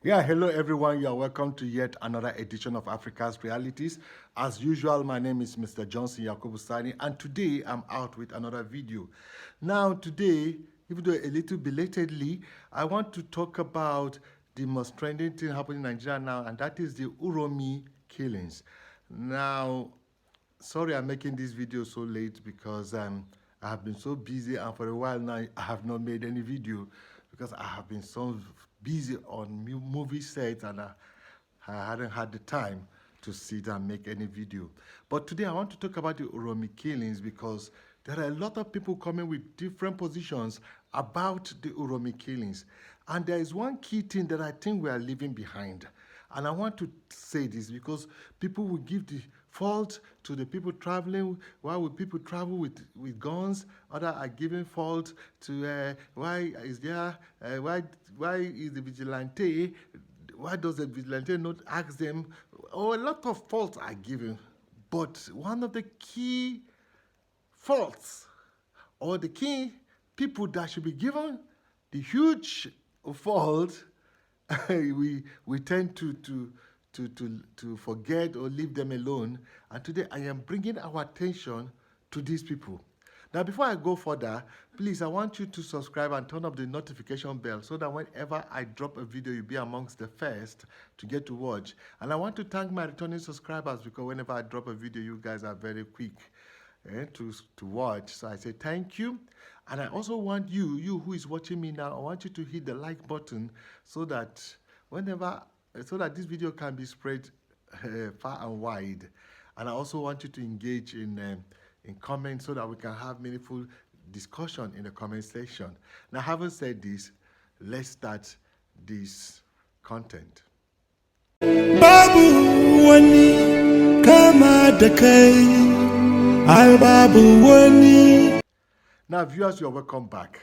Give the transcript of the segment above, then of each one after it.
Yeah, hello everyone. You are welcome to yet another edition of Africa's Realities. As usual, my name is Mr. Johnson Yakubu Sani, and today I'm out with another video. Now, today, even though a little belatedly, I want to talk about the most trending thing happening in Nigeria now, and that is the UROMI killings. Now, sorry I'm making this video so late because I have been so busy, and for a while now I have not made any video because I have been so busy on movie sets, and I hadn't had the time to sit and make any video. But today I want to talk about the Uromi killings because there are a lot of people coming with different positions about the Uromi killings. And there is one key thing that I think we are leaving behind. And I want to say this because people will give the fault to the people traveling. Why would people travel with guns? Others are giving fault to why is there why is the vigilante, why does the vigilante not ask them? Oh, a lot of faults are given. But one of the key faults or the key people that should be given the huge fault, we tend to forget or leave them alone. And today I am bringing our attention to these people. Now, before I go further, please, I want you to subscribe and turn up the notification bell so that whenever I drop a video, you'll be amongst the first to get to watch. And I want to thank my returning subscribers because whenever I drop a video, you guys are very quick to watch. So I say thank you. And I also want you who is watching me now, I want you to hit the like button so that this video can be spread far and wide. And I also want you to engage in comments so that we can have meaningful discussion in the comment section. Now, having said this, let's start this content. Babu wani kama da kai, ai babu wani. Now, viewers, you're welcome back.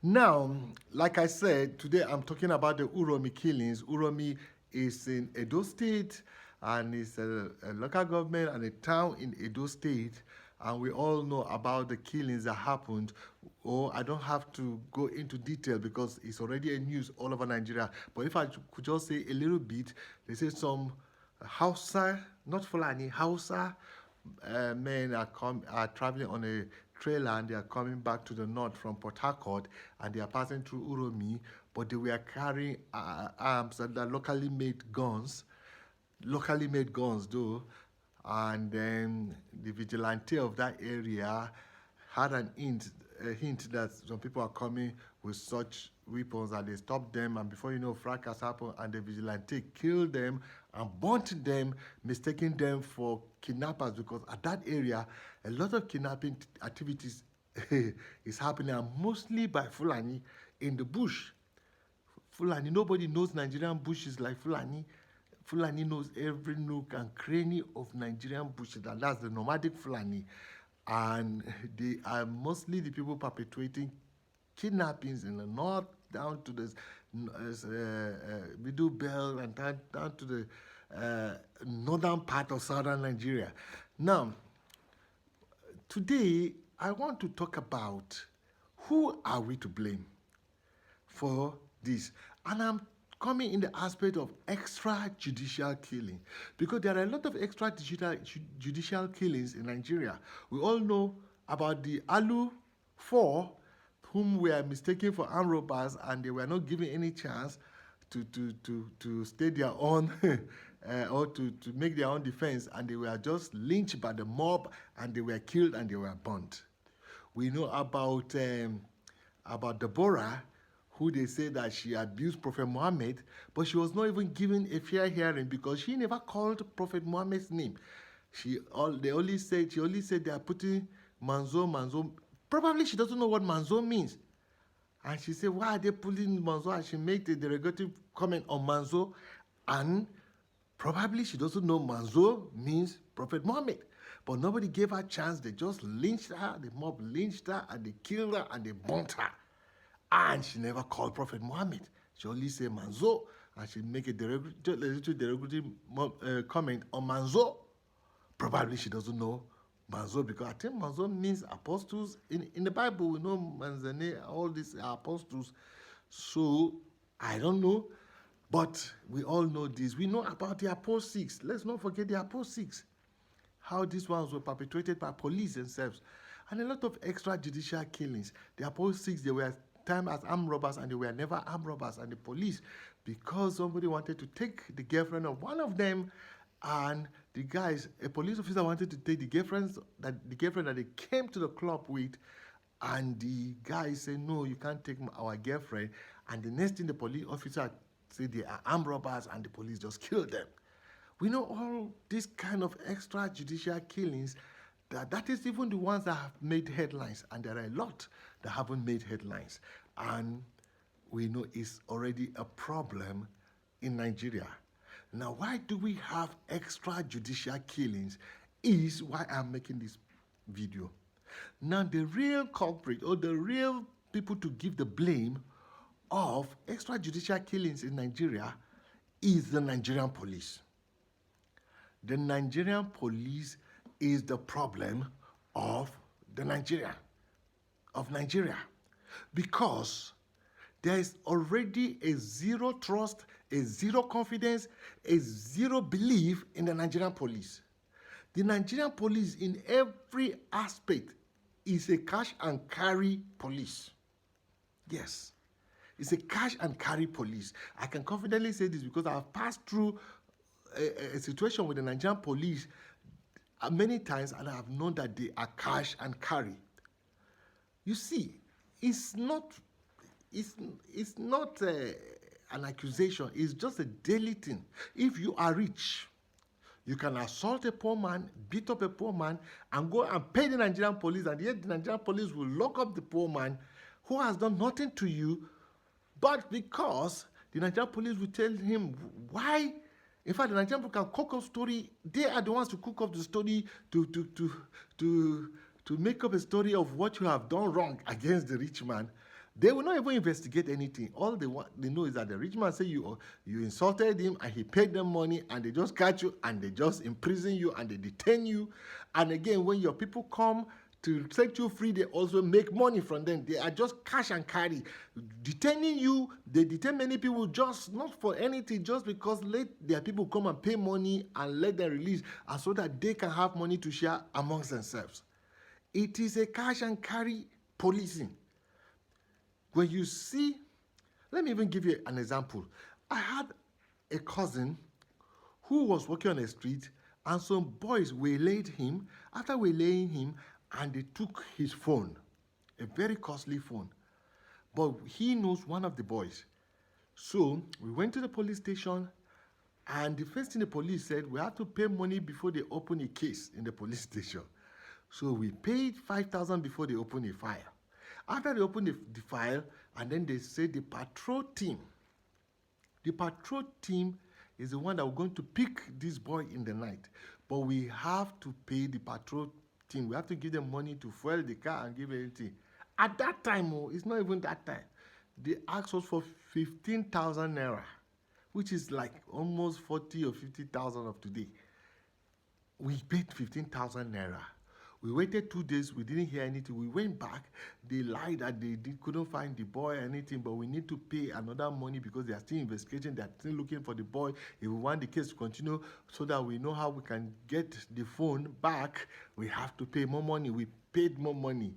Now, like I said, today I'm talking about the Uromi killings. Uromi is in Edo State, and it's a local government and a town in Edo State. And we all know about the killings that happened. Oh, I don't have to go into detail because it's already a news all over Nigeria. But if I could just say a little bit, they say some Hausa, not Fulani, Hausa men are traveling on a trailer, and they are coming back to the north from Port Harcourt, and they are passing through Uromi, but they were carrying arms and locally made guns though. And then the vigilante of that area had a hint that some people are coming with such weapons, and they stopped them, and before you know, fracas happened, and the vigilante killed them and burnt them, mistaking them for kidnappers, because at that area a lot of kidnapping activities is happening, and mostly by Fulani in the bush. Fulani, nobody knows Nigerian bushes like Fulani. Fulani knows every nook and cranny of Nigerian bushes, and that's the nomadic Fulani. And they are mostly the people perpetuating kidnappings in the north, down to the middle belt, and down to the northern part of southern Nigeria. Now, today I want to talk about who are we to blame for this. And I'm coming in the aspect of extrajudicial killing, because there are a lot of extrajudicial killings in Nigeria. We all know about the Alu 4, whom were mistaken for armed robbers, and they were not given any chance to state their own or to make their own defense, and they were just lynched by the mob, and they were killed and they were burnt. We know about Deborah, who they say that she abused Prophet Muhammad, but she was not even given a fair hearing because she never called Prophet Muhammad's name. She only said they are putting Manzo. Probably she doesn't know what Manzo means. And she said, why are they pulling Manzo? And she made a derogatory comment on Manzo. And probably she doesn't know Manzo means Prophet Muhammad. But nobody gave her a chance. They just lynched her. The mob lynched her, and they killed her, and they burnt her. And she never called Prophet Muhammad. She only said Manzo, and she make a derogatory comment on Manzo. Probably she doesn't know Manzo, because I think Manzo means apostles. In the Bible, we know Manzane, all these are apostles. So, I don't know. But we all know this. We know about the apostates. Let's not forget the apostates. How these ones were perpetrated by police themselves. And a lot of extrajudicial killings. The apostates, they were timed as armed robbers and they were never armed robbers. And the police, because somebody wanted to take the girlfriend of one of them, and the guys, a police officer wanted to take the girlfriend that they came to the club with, and the guy said, no, you can't take our girlfriend. And the next thing the police officer said, they are armed robbers, and the police just killed them. We know all these kind of extrajudicial killings, that is even the ones that have made headlines, and there are a lot that haven't made headlines. And we know it's already a problem in Nigeria. Now, why do we have extrajudicial killings is why I'm making this video. Now, the real culprit or the real people to give the blame of extrajudicial killings in Nigeria is the Nigerian police. The Nigerian police is the problem of Nigeria. Because there is already a zero trust, a zero confidence, a zero belief in the Nigerian police. The Nigerian police in every aspect is a cash and carry police. Yes, it's a cash and carry police. I can confidently say this because I have passed through a situation with the Nigerian police many times, and I have known that they are cash and carry. You see, it's not an accusation. It's just a daily thing. If you are rich, you can assault a poor man, beat up a poor man, and go and pay the Nigerian police, and yet the Nigerian police will lock up the poor man who has done nothing to you, but because the Nigerian police will tell him why. In fact, the Nigerian people can cook up story. They are the ones to cook up the story to make up a story of what you have done wrong against the rich man. They will not even investigate anything. All they know is that the rich man say you insulted him and he paid them money, and they just catch you and they just imprison you and they detain you. And again, when your people come to set you free, they also make money from them. They are just cash and carry. Detaining you, they detain many people just not for anything, just because let their people come and pay money and let them release, and so that they can have money to share amongst themselves. It is a cash and carry policing. When you see, let me even give you an example. I had a cousin who was walking on the street, and some boys waylaid him. After waylaying him, and they took his phone, a very costly phone. But he knows one of the boys. So we went to the police station, and the first thing the police said, we have to pay money before they open a case in the police station. So we paid 5,000 before they opened a file. After they opened the file, and then they said the patrol team is the one that we're going to pick this boy in the night. But we have to pay the patrol team. We have to give them money to fuel the car and give everything. At that time, it's not even that time. They asked us for 15,000 naira, which is like almost 40 or 50,000 of today. We paid 15,000 naira. We waited 2 days. We didn't hear anything. We went back. They lied that they couldn't find the boy or anything, but we need to pay another money because they are still investigating. They are still looking for the boy. If we want the case to continue so that we know how we can get the phone back, we have to pay more money. We paid more money.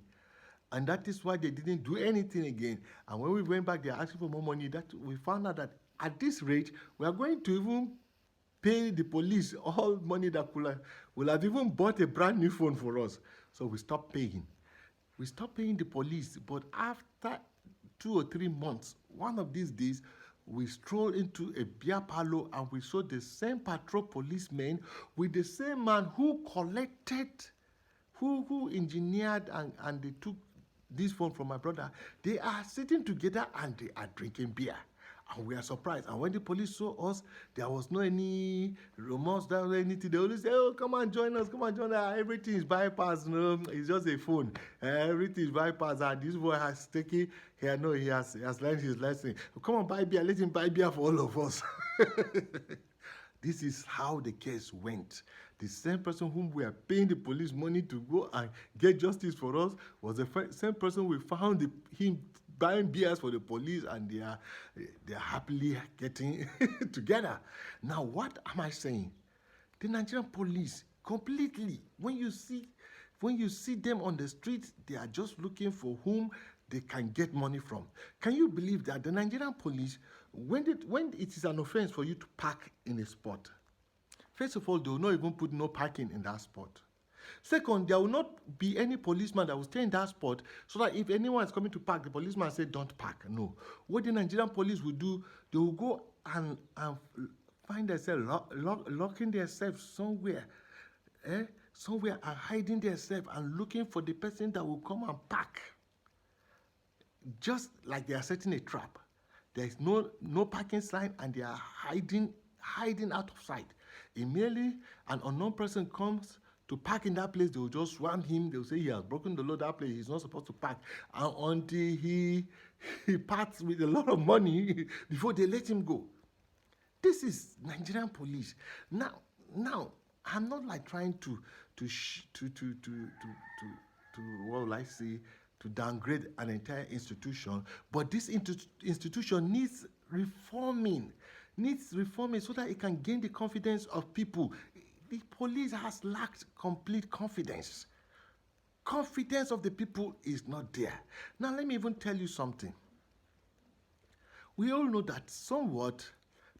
And that is why they didn't do anything again. And when we went back, they are asking for more money. That we found out that at this rate, we are going to even pay the police all money that will have even bought a brand new phone for us. So we stopped paying. We stopped paying the police. But after 2 or 3 months, one of these days, we strolled into a beer parlor and we saw the same patrol policeman with the same man who collected, who engineered and they took this phone from my brother. They are sitting together and they are drinking beer. And we are surprised. And when the police saw us, there was no any remorse, there was anything. They always say, oh, come on, join us, come on, join us. Everything is bypassed, it's just a phone. Everything is bypassed. And this boy has taken, he has learned his lesson. Come on, buy beer, let him buy beer for all of us. This is how the case went. The same person whom we are paying the police money to go and get justice for us was the same person we found him buying beers for the police, and they are happily getting together. Now, what am I saying? The Nigerian police completely, when you see them on the street, they are just looking for whom they can get money from. Can you believe that the Nigerian police, when it is an offense for you to park in a spot, first of all, they will not even put no parking in that spot. Second, there will not be any policeman that will stay in that spot so that if anyone is coming to park, the policeman say don't park. No. What the Nigerian police will do, they will go and find themselves locking themselves somewhere, somewhere, and hiding themselves and looking for the person that will come and park. Just like they are setting a trap. There is no parking sign, and they are hiding out of sight. Immediately an unknown person comes to park in that place, they will just swarm him. They will say he has broken the law that place. He's not supposed to park. And until he parts with a lot of money before they let him go. This is Nigerian police. Now, I'm not like trying to what will I say, to downgrade an entire institution, but this institution needs reforming so that it can gain the confidence of people. The police has lacked complete confidence. Confidence of the people is not there. Now, let me even tell you something. We all know that somewhat,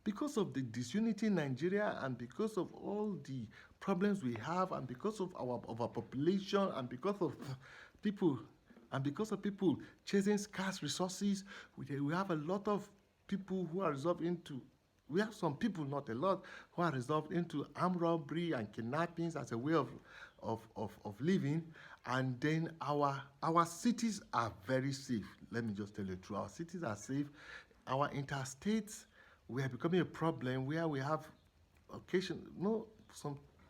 because of the disunity in Nigeria, and because of all the problems we have, and because of our population, and because of people chasing scarce resources, we have a lot of people who are resolved into. We have some people, not a lot, who are resolved into armed robbery and kidnappings as a way of living. And then our cities are very safe. Let me just tell you the truth. Our cities are safe. Our interstates, we are becoming a problem where we have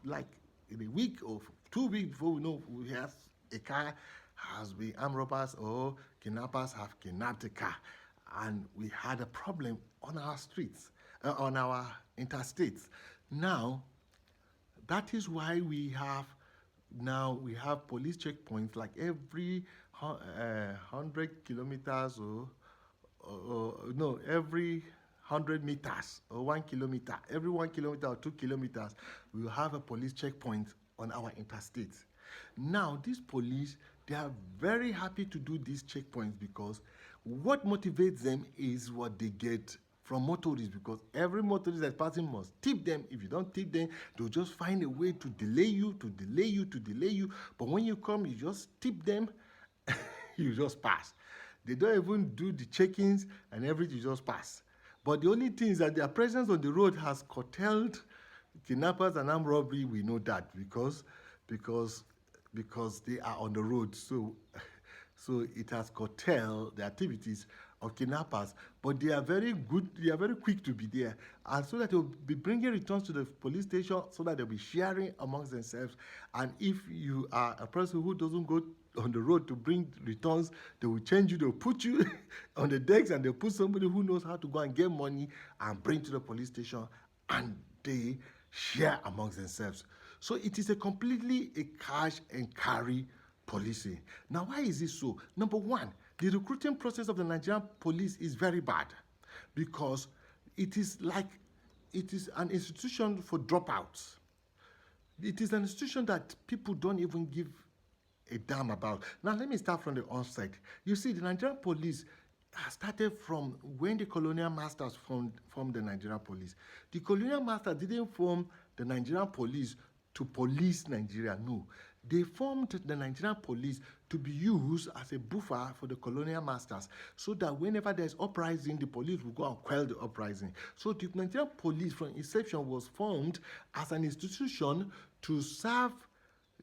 like in a week or 2 weeks before we know, we have a car has been armed robbers or kidnappers have kidnapped a car. And we had a problem on our streets. On our interstates. Now, that is why we have police checkpoints like every 100 kilometers every 100 meters or 1 kilometer. Every 1 kilometer or 2 kilometers, we will have a police checkpoint on our interstates. Now, these police, they are very happy to do these checkpoints because what motivates them is what they get from motorists, because every motorist that's passing must tip them. If you don't tip them, they'll just find a way to delay you. But when you come, you just tip them, you just pass. They don't even do the check-ins and everything, you just pass. But the only thing is that their presence on the road has curtailed kidnappers and armed robbery. We know that because they are on the road. So it has curtailed the activities of kidnappers, but they are very good, they are very quick to be there, and so that they'll be bringing returns to the police station so that they'll be sharing amongst themselves. And if you are a person who doesn't go on the road to bring returns, they will change you, they'll put you on the decks, and they'll put somebody who knows how to go and get money and bring to the police station, and they share amongst themselves. So it is completely a cash and carry policy. Now, why is this so? Number one, the recruiting process of the Nigerian police is very bad because it is an institution for dropouts. It is an institution that people don't even give a damn about. Now, let me start from the onset. You see, the Nigerian police started from when the colonial masters formed the Nigerian police. The colonial masters didn't form the Nigerian police to police Nigeria, no. They formed the Nigerian police to be used as a buffer for the colonial masters, so that whenever there's uprising, the police will go and quell the uprising. So the Nigerian police from inception was formed as an institution to serve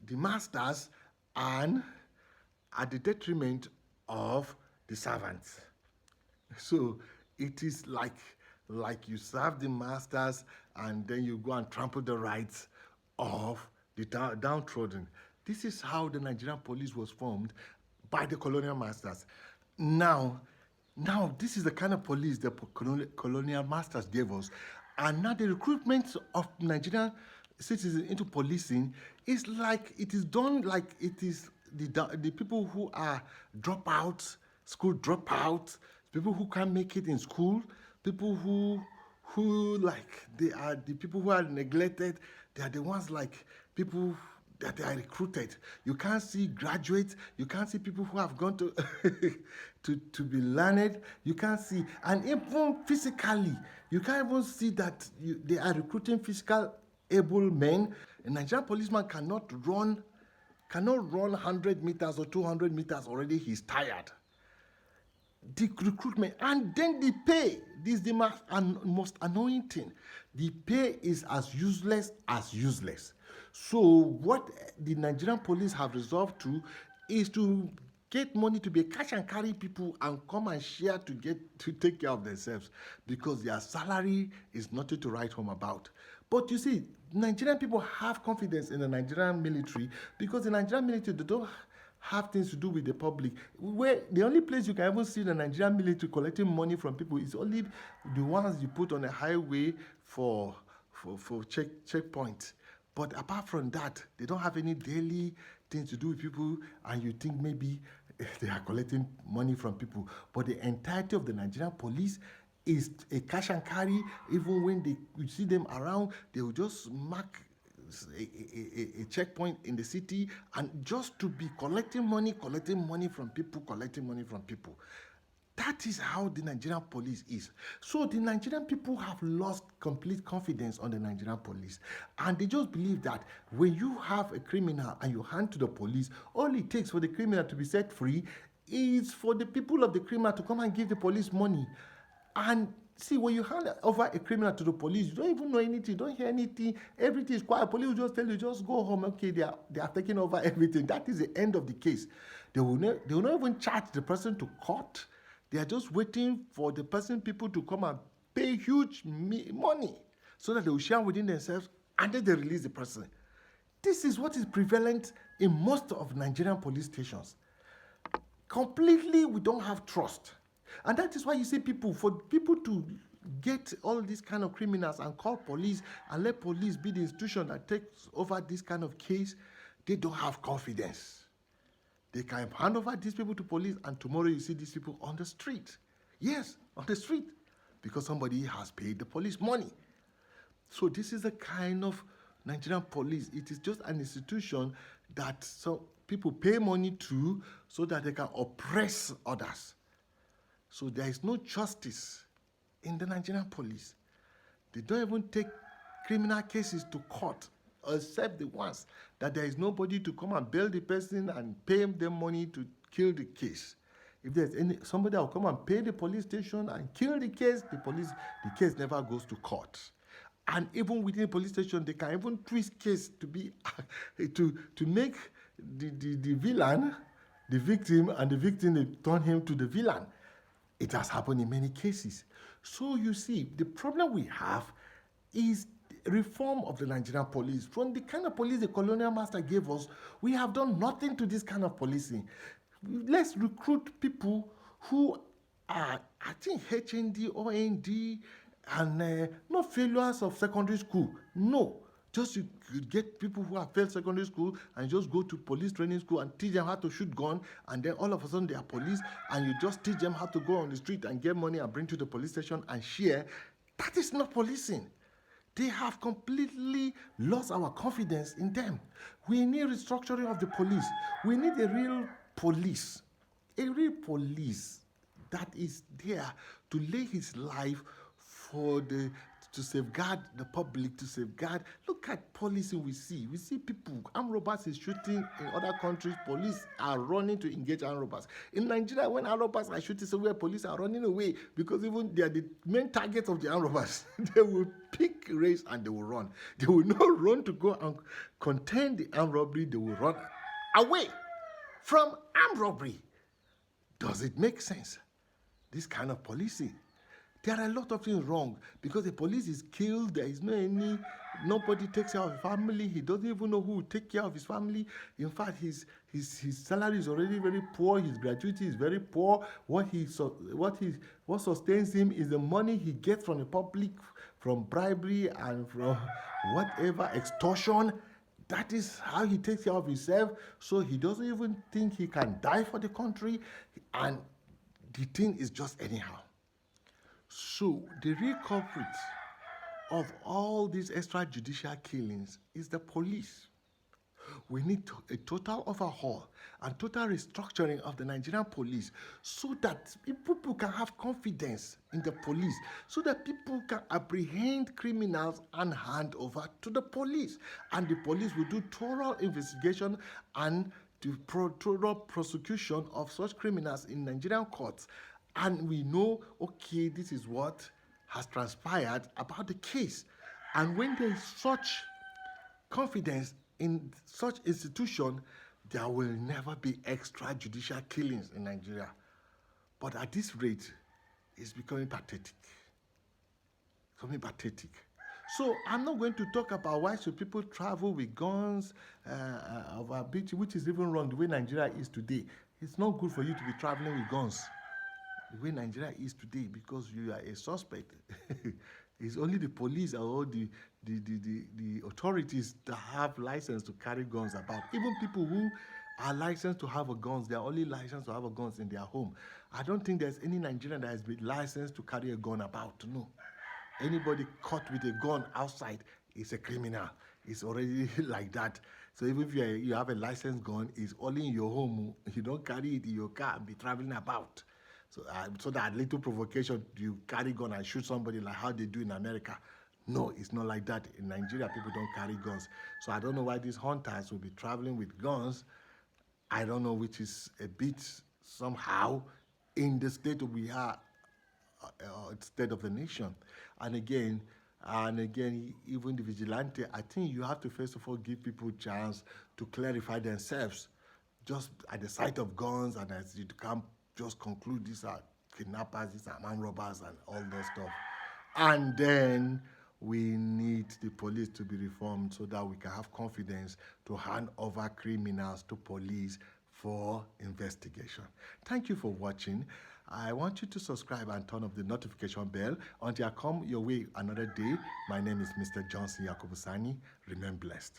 the masters and at the detriment of the servants. So it is like you serve the masters and then you go and trample the rights of the downtrodden. This is how the Nigerian police was formed by the colonial masters. Now this is the kind of police the colonial masters gave us. And now the recruitment of Nigerian citizens into policing is done like it is the people who are dropouts school dropouts, people who can't make it in school, people who like they are the people who are neglected. They are the ones like people that they are recruited. You can't see graduates. You can't see people who have gone to to be learned. You can't see, and even physically, you can't even see that they are recruiting physical able men. A Nigerian policeman cannot run 100 meters or 200 meters already. He's tired. The recruitment and then the pay. This is the most annoying thing. The pay is as useless as useless. So what the Nigerian police have resolved to is to get money to be cash and carry people and come and share to take care of themselves, because their salary is nothing to write home about. But you see, Nigerian people have confidence in the Nigerian military, because the Nigerian military, they don't have things to do with the public. Where the only place you can even see the Nigerian military collecting money from people is only the ones you put on a highway for checkpoints. But apart from that, they don't have any daily things to do with people, and you think maybe they are collecting money from people. But the entirety of the Nigerian police is a cash and carry. Even when you see them around, they will just mark a checkpoint in the city, and just to be collecting money from people. That is how the Nigerian police is. So the Nigerian people have lost complete confidence on the Nigerian police, and they just believe that when you have a criminal and you hand to the police, all it takes for the criminal to be set free is for the people of the criminal to come and give the police money. And see, when you hand over a criminal to the police, you don't even know anything, you don't hear anything, everything is quiet. Police will just tell you, just go home. Okay, they are taking over everything. That is the end of the case. They will not even charge the person to court. They are just waiting for the people to come and pay huge money so that they will share within themselves, and then they release the person. This is what is prevalent in most of Nigerian police stations. Completely, we don't have trust. And that is why you see for people to get all these kind of criminals and call police and let police be the institution that takes over this kind of case, they don't have confidence. They can hand over these people to police, and tomorrow you see these people on the street. Yes, on the street, because somebody has paid the police money. So this is the kind of Nigerian police. It is just an institution that some people pay money to so that they can oppress others. So there is no justice in the Nigerian police. They don't even take criminal cases to court, except the ones that there is nobody to come and bail the person and pay them money to kill the case. If there's somebody that will come and pay the police station and kill the case, the case never goes to court. And even within the police station, they can even twist case to be to make the villain the victim, and the victim, they turn him to the villain. It has happened in many cases. So you see, the problem we have is reform of the Nigerian police. From the kind of police the colonial master gave us, we have done nothing to this kind of policing. Let's recruit people who are, I think, HND, OND, and not failures of secondary school. No. Just you get people who have failed secondary school and just go to police training school and teach them how to shoot gun, and then all of a sudden they are police, and you just teach them how to go on the street and get money and bring to the police station and share. That is not policing. They have completely lost our confidence in them. We need restructuring of the police. We need a real police that is there to lay his life to safeguard the public, to safeguard. Look at policing we see. We see people, armed robbers is shooting in other countries, police are running to engage armed robbers. In Nigeria, when armed robbers are shooting somewhere, police are running away, because even they are the main targets of the armed robbers. They will pick race and they will run. They will not run to go and contain the armed robbery. They will run away from armed robbery. Does it make sense? This kind of policing. There are a lot of things wrong, because the police is killed. There is nobody takes care of his family. He doesn't even know who will take care of his family. In fact, his salary is already very poor. His gratuity is very poor. What sustains him is the money he gets from the public, from bribery and from whatever extortion. That is how he takes care of himself. So he doesn't even think he can die for the country. And the thing is just anyhow. So the real culprit of all these extrajudicial killings is the police. We need a total overhaul and total restructuring of the Nigerian police so that people can have confidence in the police, so that people can apprehend criminals and hand over to the police. And the police will do thorough investigation and the thorough prosecution of such criminals in Nigerian courts. And we know, okay, this is what has transpired about the case. And when there is such confidence in such institution, there will never be extrajudicial killings in Nigeria. But at this rate, it's becoming pathetic. Becoming pathetic. So I'm not going to talk about why should people travel with guns over a beach, which is even wrong the way Nigeria is today. It's not good for you to be traveling with guns the way Nigeria is today, because you are a suspect. It's only the police or the authorities that have license to carry guns about. Even people who are licensed to have a guns, they are only licensed to have a guns in their home. I don't think there's any Nigerian that has been licensed to carry a gun about. No. Anybody caught with a gun outside is a criminal. It's already like that. So even if you have a licensed gun, it's only in your home. You don't carry it in your car and be traveling about. So that little provocation, you carry gun and shoot somebody like how they do in America. No, it's not like that. In Nigeria, people don't carry guns. So I don't know why these hunters will be traveling with guns. I don't know, which is a bit somehow in the state we are, state of the nation. And again, even the vigilante, I think you have to first of all give people a chance to clarify themselves. Just at the sight of guns, and as you come just conclude these are kidnappers, these are man robbers and all that stuff. And then we need the police to be reformed so that we can have confidence to hand over criminals to police for investigation. Thank you for watching. I want you to subscribe and turn off the notification bell until I come your way another day. My name is Mr. Johnson Yakobusani. Remain blessed.